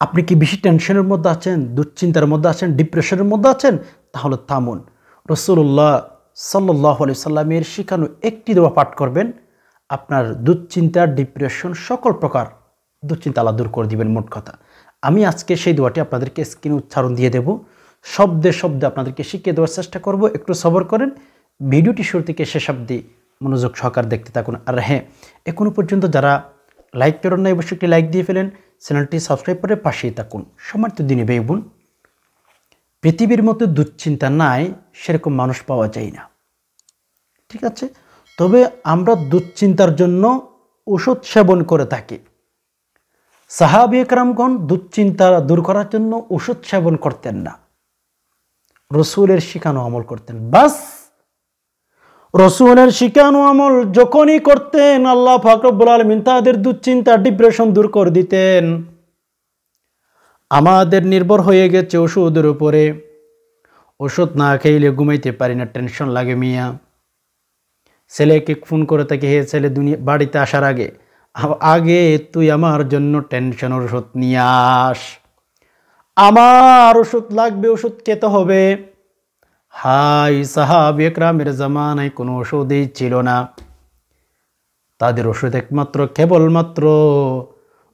আপনি কি বেশি টেনশনের মধ্যে আছেন, দুশ্চিন্তার মধ্যে আছেন, ডিপ্রেশনের মধ্যে আছেন? তাহলে থামুন। রাসূলুল্লাহ সাল্লাল্লাহু আলাইহি সাল্লামের শেখানো একটি দোয়া পাঠ করবেন, আপনার দুশ্চিন্তা, ডিপ্রেশন সকল প্রকার দুশ্চিন্তা আল্লাহ দূর করে দিবেন। মোট কথা, আমি আজকে সেই দোয়াটি আপনাদেরকে স্ক্রিনে উচ্চারণ দিয়ে দেব, শব্দে শব্দে আপনাদেরকে শিখিয়ে দেওয়ার চেষ্টা করব। একটু সবর করেন, ভিডিওটি শুরু থেকে শেষ অবধি মনোযোগ সহকারে দেখতে থাকুন। আর হ্যাঁ, এখনো পর্যন্ত যারা লাইক করেন না, অবশ্যই একটি লাইক দিয়ে ফেলেন, চ্যানেলটি সাবস্ক্রাইব করে পাশেই থাকুন। সম্মানিত দিনী ভাই বোন, পৃথিবীর মতো দুশ্চিন্তা নাই সেরকম মানুষ পাওয়া যায় না, ঠিক আছে? তবে আমরা দুশ্চিন্তার জন্য ওষুধ সেবন করে থাকি। সাহাবী একরামগণ দুশ্চিন্তা দূর করার জন্য ওষুধ সেবন করতেন না, রসুলের শিখানো আমল করতেন। বাস রসুলের শিখানো আমল যখনই করতেন, আল্লাহ পাক রব্বুল আলামিন তাদের দুশ্চিন্তা, ডিপ্রেশন দূর করে দিতেন। আমাদের নির্ভর হয়ে গেছে ওষুধের উপরে। ওষুধ না খাইলে ঘুমাইতে পারি না, টেনশন লাগে মিয়া। ছেলেকে ফোন করে তাকে, হে ছেলে, বাড়িতে আসার আগে আগে তুই আমার জন্য টেনশনের ওষুধ নিয়ে আস, আমার ওষুধ লাগবে, ওষুধ খেতে হবে। হাই সাহাবী একরামের জামানায় কোনো ওষুধই ছিল না, তাদের ওষুধ একমাত্র কেবলমাত্র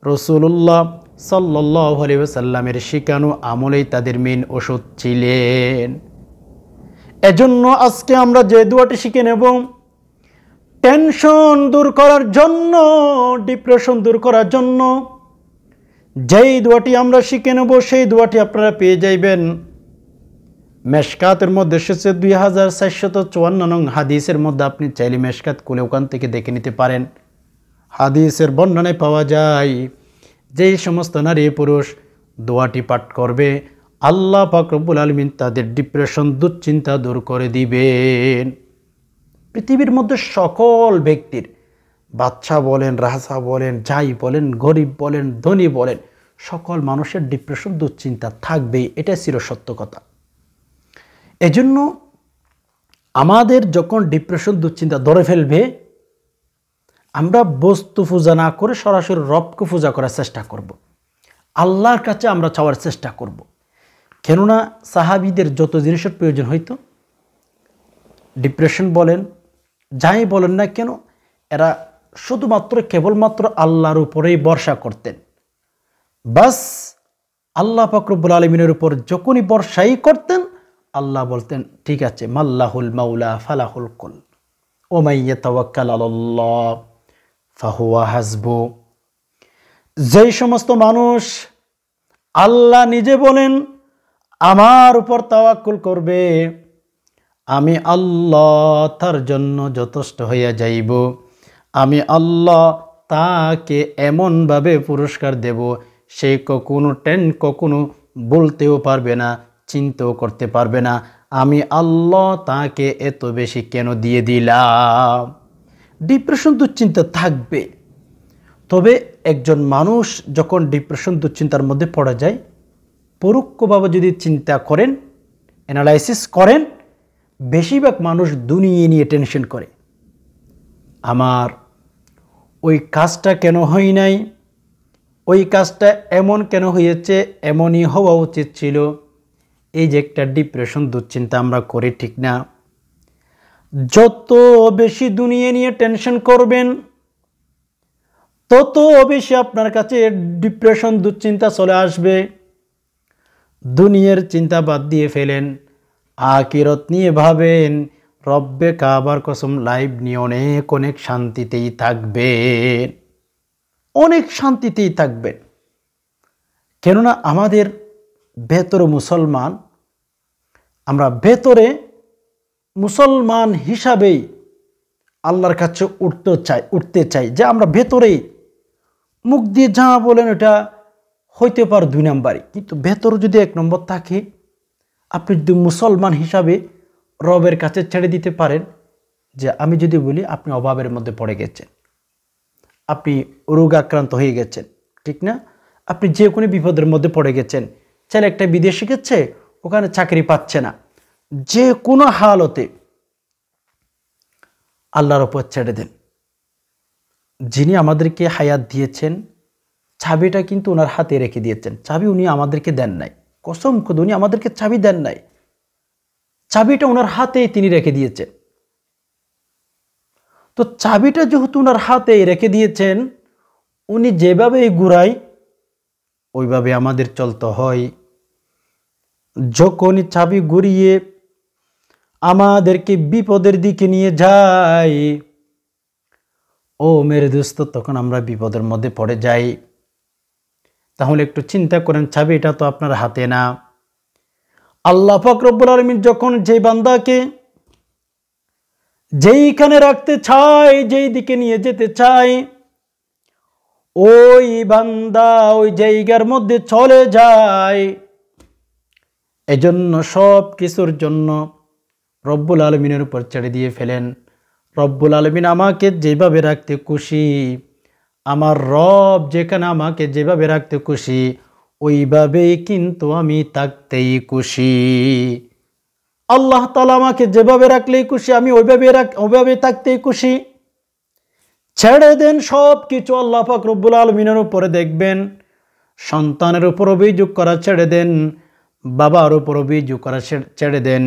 রাসূলুল্লাহ সাল্লাল্লাহু আলাইহি ওয়াসাল্লামের শিখানো আমলেই তাদের মেইন ওষুধ ছিলেন। এজন্য আজকে আমরা যে দোয়াটি শিখে নেব, টেনশন দূর করার জন্য, ডিপ্রেশন দূর করার জন্য যেই দোয়াটি আমরা শিখে নেব, সেই দোয়াটি আপনারা পেয়ে যাইবেন। মেশকাতের মধ্যে এসেছে 2454 নং হাদিসের মধ্যে, আপনি চাইলে মেশকাত খুলে ওখান থেকে দেখে নিতে পারেন। হাদিসের বর্ণনায় পাওয়া যায়, যেই সমস্ত নারী পুরুষ দোয়াটি পাঠ করবে, আল্লাহ পাক রব্বুল আলামিন তাদের ডিপ্রেশন, দুশ্চিন্তা দূর করে দিবেন। পৃথিবীর মধ্যে সকল ব্যক্তির, বাচ্চা বলেন, রাজা বলেন, যাই বলেন, গরিব বলেন, ধনী বলেন, সকল মানুষের ডিপ্রেশন, দুশ্চিন্তা থাকবেই, এটা চিরসত্য কথা। এজন্য আমাদের যখন ডিপ্রেশন, দুশ্চিন্তা ধরে ফেলবে, আমরা বস্তু পূজা না করে সরাসরি রবকে পূজা করার চেষ্টা করব, আল্লাহর কাছে আমরা চাওয়ার চেষ্টা করব। কেননা সাহাবীদের যত জিনিসের প্রয়োজন হইতো, ডিপ্রেশন বলেন, যাই বলেন না কেন, এরা শুধুমাত্র কেবলমাত্র আল্লাহর উপরেই ভরসা করতেন। বাস আল্লাহ পাক রব্বুল আলামিনের উপর যখনই ভরসাই করতেন, আল্লাহ বলতেন, ঠিক আছে, মাল্লাহুল মাওলা ফালাহুল কুল ওয়া মান ইয়াতাওয়াক্কাল আলাল্লাহ ফাহুয়া হাসবু। যেই সমস্ত মানুষ আল্লাহ নিজে বলেন আমার উপর তাওয়াক্কুল করবে, আমি আল্লাহ তার জন্য যথেষ্ট হইয়া যাইব, আমি আল্লাহ তাকে এমনভাবে পুরস্কার দেব, সে কখনো বলতেও পারবে না, চিন্তাও করতে পারবে না, আমি আল্লাহ তাকে এত বেশি কেন দিয়ে দিলাম। ডিপ্রেশন, দুশ্চিন্তা থাকবে। তবে একজন মানুষ যখন ডিপ্রেশন, দুশ্চিন্তার মধ্যে পড়া যায়, পরোক্ষভাবে যদি চিন্তা করেন, অ্যানালাইসিস করেন, বেশিরভাগ মানুষ দুনিয়া নিয়ে টেনশন করে। আমার ওই কাজটা কেন হয় নাই, ওই কাজটা এমন কেন হয়েছে, এমনই হওয়া উচিত ছিল। এই যে একটা ডিপ্রেশন, দুশ্চিন্তা আমরা করি, ঠিক না? যত বেশি দুনিয়া নিয়ে টেনশন করবেন, তত বেশি আপনার কাছে ডিপ্রেশন, দুশ্চিন্তা চলে আসবে। দুনিয়ার চিন্তা বাদ দিয়ে ফেলেন, আখিরাত নিয়ে ভাবেন, রব্বে কাবার কসম লাইফ নিয়ে অনেক অনেক শান্তিতেই থাকবেন, অনেক শান্তিতেই থাকবেন। কেননা আমাদের ভেতরে মুসলমান, আমরা ভেতরে মুসলমান হিসাবেই আল্লাহর কাছে উঠতে চাই, যে আমরা ভেতরেই, মুখ দিয়ে যা বলেন এটা হইতে পারে 2 নাম্বারই, কিন্তু ভেতরে যদি 1 নম্বর থাকে, আপনি যদি মুসলমান হিসাবে রবের কাছে ছেড়ে দিতে পারেন, যে আমি যদি বলি আপনি অভাবের মধ্যে পড়ে গেছেন, আপনি রোগ আক্রান্ত হয়ে গেছেন, ঠিক না? আপনি যে কোনো বিপদের মধ্যে পড়ে গেছেন, ছেলে একটা বিদেশে গেছে, ওখানে চাকরি পাচ্ছে না, যে কোনো হালতে আল্লাহর উপর ছেড়ে দেন। যিনি আমাদেরকে হায়াত দিয়েছেন, চাবিটা কিন্তু ওনার হাতে রেখে দিয়েছেন। চাবি উনি আমাদেরকে দেন নাই, কসম খোদা উনি আমাদেরকে চাবি দেন নাই, চাবিটা ওনার হাতেই তিনি রেখে দিয়েছেন। তো চাবিটা যেহেতু ওনার হাতে রেখে দিয়েছেন, উনি যেভাবে ঘুরায় ওইভাবে আমাদের চলতে হয়। যখনই চাবি ঘুরিয়ে আমাদেরকে বিপদের দিকে নিয়ে যায়, ও মেরে দোস্ত, তখন আমরা বিপদের মধ্যে পড়ে যাই। তাহলে একটু চিন্তা করেন, চাবিটা তো আপনার হাতে না। আল্লাহ পাক রব্বুল আলামিন যখন যে বান্দাকে যেইখানে রাখতে চায়, যেই দিকে নিয়ে যেতে চায়, ওই বান্দা ওই জায়গার মধ্যে চলে যায়। এজন্য সব কিছুর জন্য রব্বুল আলামিনের উপর ছেড়ে দিয়ে ফেলেন। রব্বুল আলামিন আমাকে যেভাবে রাখতে খুশি, আমার রব যেখানে আমাকে যেভাবে রাখতে খুশি, ওইভাবেই কিন্তু আমি থাকতেই খুশি। আল্লাহ তাআলা আমাকে যেভাবে রাখলেই খুশি, আমি ওইভাবে থাকতেই খুশি। ছেড়ে দেন সব কিছু আল্লাহ পাক রব্বুল আলামিনের উপরে। দেখবেন সন্তানের উপর অভিযোগ করা ছেড়ে দেন, বাবার উপর অভিযোগ করা ছেড়ে দেন,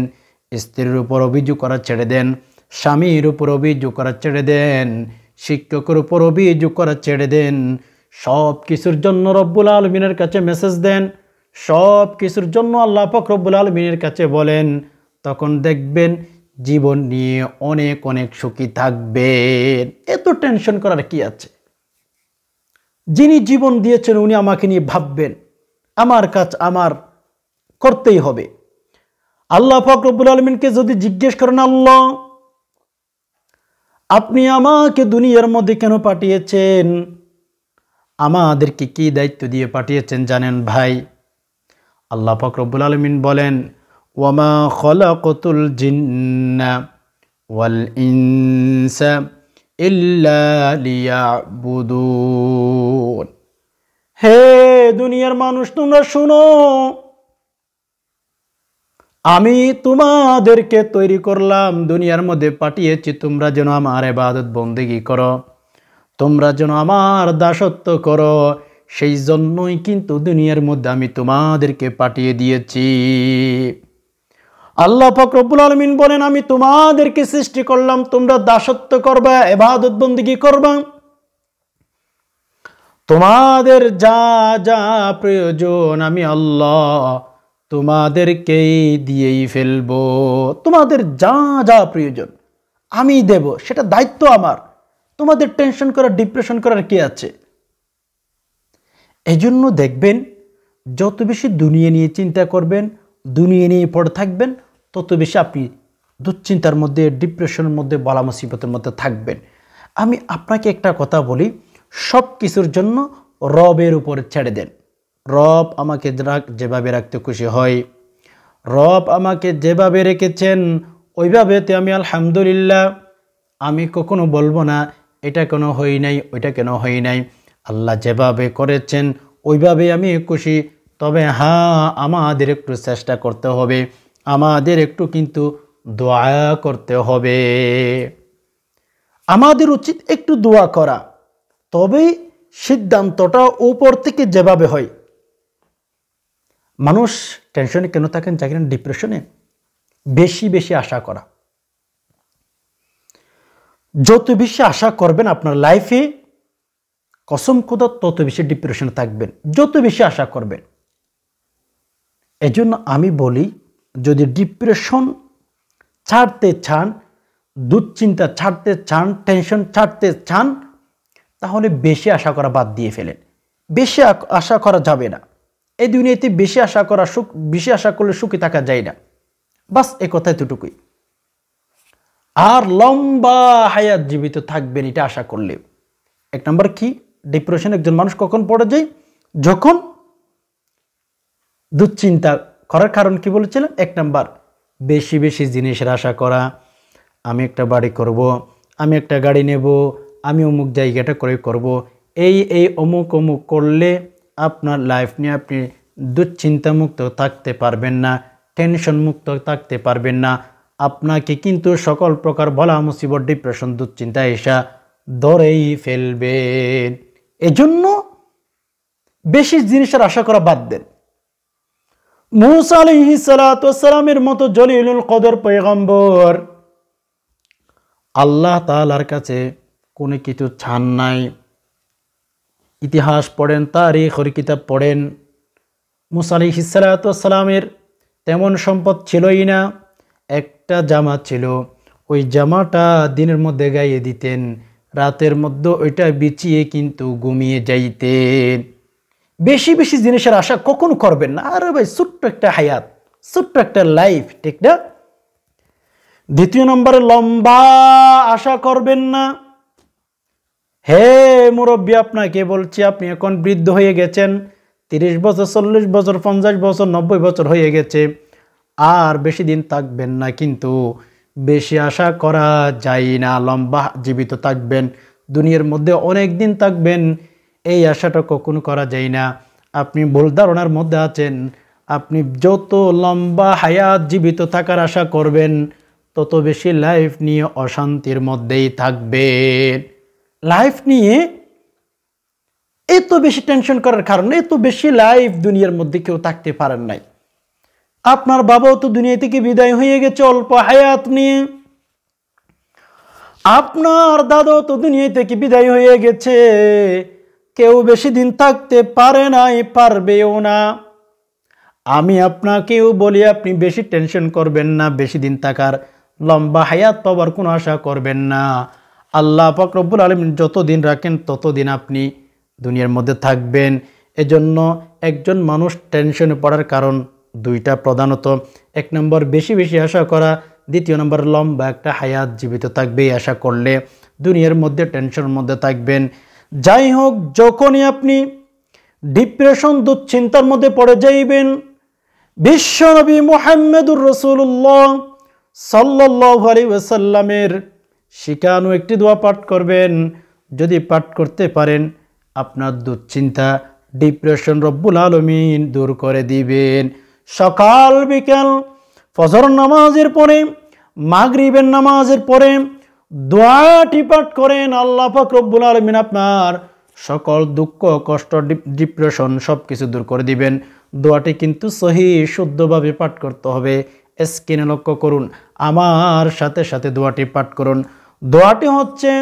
স্ত্রীর উপর অভিযোগ করা ছেড়ে দেন, স্বামীর উপর অভিযোগ করা ছেড়ে দেন, শিক্ষকের উপর অভিযোগ করা ছেড়ে দেন। সব কিছুর জন্য রব্বুল আলামিনের কাছে মেসেজ দেন, সব কিছুর জন্য আল্লাহ পাক রব্বুল আলামিনের কাছে বলেন। তখন দেখবেন জীবন নিয়ে অনেক অনেক সুখী থাকবেন। এত টেনশন করার কি আছে? যিনি জীবন দিয়েছেন উনি আমাকে নিয়ে ভাববেন, আমার কাজ আমার করতেই হবে। আল্লাহ পাক রব্বুল আলামিনকে যদি জিজ্ঞেস করেন, আল্লাহ আপনি আমাকে দুনিয়ার মধ্যে কেন পাঠিয়েছেন, আমাদেরকে কি দায়িত্ব দিয়ে পাঠিয়েছেন জানেন ভাই? আল্লাহ পাক রব্বুল আলামিন বলেন, ওয়ামা খলাকতুল জিন্না ওয়াল ইনসা ইল্লা লিয়াবুদুন। হে দুনিয়ার মানুষ, তোমরা শুনো, আমি তোমাদেরকে তৈরি করলাম, দুনিয়ার মধ্যে পাঠিয়েছি তোমরা যেন আমার ইবাদত বন্দেগী করো, তোমরা যেন আমার দাসত্ব করো। সেই জন্যই কিন্তু দুনিয়ার মধ্যে আমি তোমাদেরকে পাঠিয়ে দিয়েছি। আল্লাহ পাক রব্বুল আলামিন বলেন, আমি তোমাদেরকে সৃষ্টি করলাম, তোমরা দাসত্ব করবা, ইবাদত বন্দেগী করবা। তোমাদের যা যা প্রয়োজন আমি আল্লাহ তোমাদেরকেই দিয়েই ফেলবো। তোমাদের যা যা প্রয়োজন আমি দেব, সেটা দায়িত্ব আমার। তোমাদের টেনশন করার, ডিপ্রেশন করার কি আছে? এজন্য দেখবেন যত বেশি দুনিয়া নিয়ে চিন্তা করবেন, দুনিয়া নিয়ে পড়ে থাকবেন, তত বেশি আপনি দুশ্চিন্তার মধ্যে, ডিপ্রেশনের মধ্যে, বালা মুসিবতের মধ্যে থাকবেন। আমি আপনাকে একটা কথা বলি, সব কিছুর জন্য রবের উপরে ছেড়ে দেন। রব আমাকে যেভাবে রাখতে খুশি হয়, রব আমাকে যেভাবে রেখেছেন ওইভাবেতে আমি আলহামদুলিল্লাহ। আমি কখনো বলবো না এটা কেন হয় নাই, ওইটা কেন হয় নাই। আল্লাহ যেভাবে করেছেন ওইভাবে আমি খুশি। তবে হ্যাঁ, আমাদের একটু চেষ্টা করতে হবে, আমাদের একটু কিন্তু দোয়া করতে হবে। আমাদের উচিত একটু দোয়া করা, তবেই সিদ্ধান্তটা উপর থেকে যেভাবে হয়। মানুষ টেনশনে কেন থাকেন জানেন? ডিপ্রেশনে বেশি বেশি আশা করা। যত বেশি আশা করবেন আপনার লাইফে, কসম খোদা তত বেশি ডিপ্রেশনে থাকবেন, যত বেশি আশা করবেন। এজন্য আমি বলি, যদি ডিপ্রেশন ছাড়তে চান, দুশ্চিন্তা ছাড়তে চান, টেনশন ছাড়তে চান, তাহলে বেশি আশা করা বাদ দিয়ে ফেলেন। বেশি আশা করা যাবে না। এই দুনিয়াতে বেশি আশা করলে সুখী থাকা যায় না। বাস এ কথা এতটুকুই। আর লম্বা হায়াত জীবিত থাকবেন এটা আশা করলে। এক নম্বর কি, ডিপ্রেশন একজন মানুষ কখন পড়ে যায়? যখন দুশ্চিন্তা করার কারণ কি বলেছিলাম? এক নম্বর, বেশি বেশি জিনিসের আশা করা। আমি একটা বাড়ি করব, আমি একটা গাড়ি নেব, আমি অমুক জায়গাটা করে করব, এই অমুক অমুক করলে আপনার লাইফ নিয়ে আপনি দুশ্চিন্তা মুক্ত থাকতে পারবেন না, টেনশন মুক্ত থাকতে পারবেন না। আপনাকে কিন্তু সকল প্রকার বলা মুসিবত, ডিপ্রেশন, দুশ্চিন্তা এসা ধরেই ফেলবেন। এজন্য বেশি জিনিসের আশা করা বাদ দেন। মূসা আলাইহিস সালাতু ওয়াস সালামের মতো জলিলুল কদর পয়গম্বর আল্লাহ তাআলার কাছে কোনো কিছু চান নাই। ইতিহাস পড়েন, তারিখের কিতাব পড়েন, মূসা আলাইহিস সালাতু ওয়াস সালামের তেমন সম্পদ ছিলই না। একটা জামা ছিল, ওই জামাটা দিনের মধ্যে গায়ে দিতেন, রাতের মধ্যে ওইটা বিছিয়ে কিন্তু ঘুমিয়ে যাইতেন। বেশি বেশি জিনিসের আশা কখনো করবেন না। আরে ভাই, ছোট্ট একটা হায়াত, ছোট্ট একটা লাইফ, ঠিক না? দ্বিতীয় নম্বরে, লম্বা আশা করবেন না। হে মুরব্বী, আপনাকে বলছি, আপনি এখন বৃদ্ধ হয়ে গেছেন, 30 বছর, 40 বছর, 50 বছর, 90 বছর হয়ে গেছে, আর বেশি দিন থাকবেন না। কিন্তু বেশি আশা করা যায় না। লম্বা জীবিত থাকবেন, দুনিয়ার মধ্যে অনেক দিন থাকবেন, এই আশাটা কখনো করা যায় না। আপনি ভুল ধারণার মধ্যে আছেন। আপনি যত লম্বা হায়াত জীবিত থাকার আশা করবেন, তত বেশি লাইফ নিয়ে অশান্তির মধ্যেই থাকবেন। লাইফ নিয়ে এত বেশি টেনশন করার কারণে এত বেশি লাইফ দুনিয়ার মধ্যে কেউ থাকতে পারেন নাই। আপনার বাবাও তো দুনিয়া থেকে বিদায় হয়ে গেছে অল্প হায়াত নিয়ে, আপনার দাদাও তো দুনিয়া থেকে বিদায় হয়ে গেছে, কেউ বেশি দিন থাকতে পারে নাই, পারবেও না। আমি আপনাকেও বলি, আপনি বেশি টেনশন করবেন না, বেশি দিন থাকার, লম্বা হায়াত পাওয়ার কোনো আশা করবেন না। আল্লাহ পাক রব্বুল আলামিন যতদিন রাখেন ততদিন আপনি দুনিয়ার মধ্যে থাকবেন। এজন্য একজন মানুষ টেনশনে পড়ার কারণ দুইটা প্রধানত। 1 নম্বর, বেশি বেশি আশা করা। 2 নম্বর, লম্বা একটা হায়াত জীবিত থাকবে এই আশা করলে দুনিয়ার মধ্যে টেনশনের মধ্যে থাকবেন। যাই হোক, যখনই আপনি ডিপ্রেশন, দুশ্চিন্তার মধ্যে পড়ে যাইবেন, বিশ্বনবী মুহাম্মদুর রাসূলুল্লাহ সাল্লাল্লাহু আলাইহি ওয়াসাল্লামের শিখানো একটি দোয়া পাঠ করবেন। যদি পাঠ করতে পারেন, আপনার দুশ্চিন্তা, ডিপ্রেশন রব্বুল আলামিন দূর করে দিবেন। সকাল বিকাল, ফজর নামাজের পরে, মাগরিবের নামাজের পরে দোয়াটি পাঠ করেন, আল্লাহ পাক রব্বুল আলামিন আপনার সকল দুঃখ, কষ্ট, ডিপ্রেশন সব কিছু দূর করে দিবেন। দোয়াটি কিন্তু সহি শুদ্ধভাবে পাঠ করতে হবে। স্ক্রিনে লক্ষ্য করুন, আমার সাথে সাথে দোয়াটি পাঠ করুন। দোয়াটি হচ্ছে,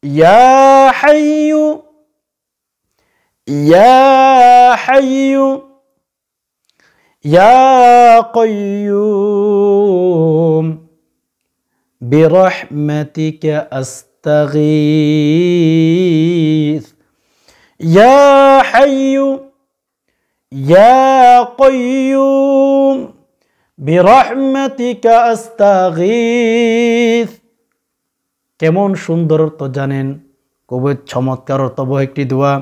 ইয়া হাইয়ু ইয়া হাইয়ু ইয়া কাইয়ুম বিরহমাতিকা আস্তাগীথ। ইয়া হাইয়ু ইয়া কাইয়ুম বিরহমাতিকা আস্তাগীথ। কেমন সুন্দর তো জানেন, খুবই চমৎকার অর্থবহ একটি দোয়া।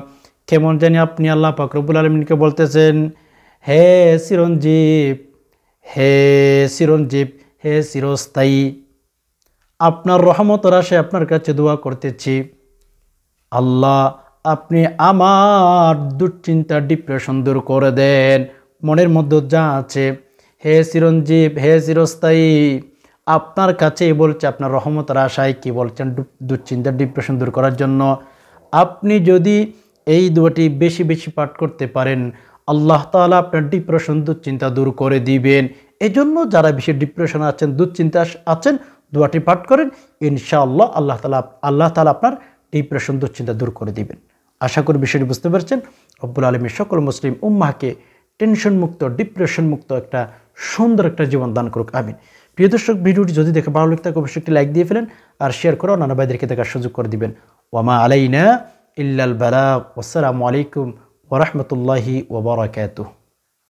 কেমন জানি আপনি আল্লাহ পাক রব্বুল আলামিনকে বলতেছেন, হে চিরঞ্জীব, হে চিরঞ্জীব, হে চিরস্থায়ী, আপনার রহমতের আশায় আপনার কাছে দোয়া করতেছি। আল্লাহ, আপনি আমার দুশ্চিন্তা, ডিপ্রেশন দূর করে দেন, মনের মধ্যে যা আছে। হে চিরঞ্জীব, হে চিরস্থায়ী, আপনার কাছেই বলছে, আপনার রহমতের আশায় কি বলছেন, দুশ্চিন্তা, ডিপ্রেশন দূর করার জন্য। আপনি যদি এই দোয়াটি বেশি বেশি পাঠ করতে পারেন, আল্লাহ তাআলা আপনার ডিপ্রেশন, দুশ্চিন্তা দূর করে দিবেন। এজন্য যারা বেশি ডিপ্রেশন আছেন, দুশ্চিন্তা আছেন, দোয়াটি পাঠ করেন, ইনশাআল্লাহ আল্লাহ তাআলা আপনার ডিপ্রেশন, দুশ্চিন্তা দূর করে দিবেন। আশা করি বিষয়টি বুঝতে পারছেন। রব্বুল আলামিন সকল মুসলিম উম্মাহকে টেনশন মুক্ত, ডিপ্রেশন মুক্ত একটা সুন্দর একটা জীবন দান করুক, আমিন। প্রিয় দর্শক, ভিডিওটি যদি দেখে ভালো লাগে থাকে অবশ্যই একটি লাইক দিয়ে ফেলেন, আর শেয়ার করে অন্যান্য ভাইদেরকে দেখার সুযোগ করে দিবেন। ওয়ামা আলাইনা ইল্লাল বালাগ। আসসালামু আলাইকুম ওয়া রাহমাতুল্লাহি ওয়া বারাকাতুহু।